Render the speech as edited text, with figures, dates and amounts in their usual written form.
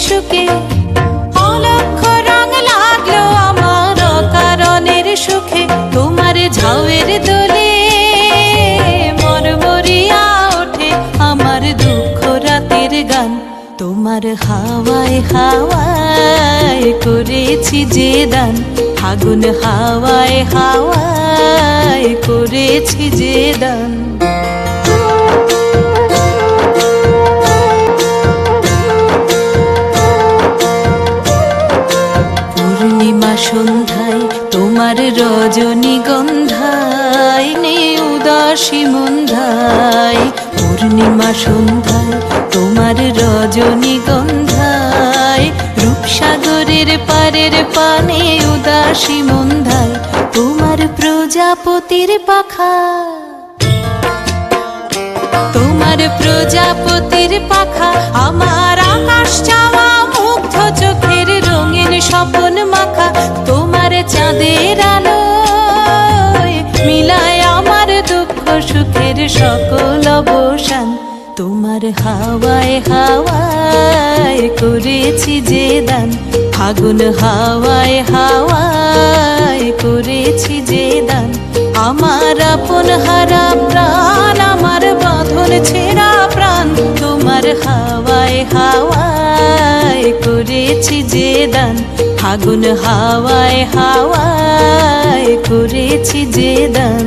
সুখে অলক্ষ রং লাগলো আমার অকারণের সুখে তোমার ঝাউয়ের দোলে মরমরিয়া ওঠে আমার দুঃখ রাতের গান তোমার হাওয়ায় হাওয়ায় করেছি যে দান ফাগুন হাওয়ায় হাওয়ায় করেছি যে দান পূর্ণিমা সন্ধ্যায় তোমার রজনীগন্ধায় নে উদাসী মন্ধায় পূর্ণিমা সন্ধ্যায় তোমার রজনীগন্ধায় রূপসাগরের পারের পানে উদাসী মন্ধায় তোমার প্রজাপতির পাখা তোমার প্রজাপতির পাখা আমার আকাশ চাওয়া মুগ্ধ চোখের রঙিন স্বপন মাখা তোমার চাঁদের আলো মিলায় আমার দুঃখ সুখের সকল অবসান তোমার হাওয়ায় হাওয়ায় করেছি যে দান ফাগুন হাওয়ায় হাওয়ায় করেছি যে দান আমার আপন হারা প্রাণ আমার বাঁধন ছেঁড়া প্রাণ তোমার হাওয়ায় হাওয়ায় করেছি যে দান ফাগুন হাওয়ায় হাওয়ায় করেছি যে দান।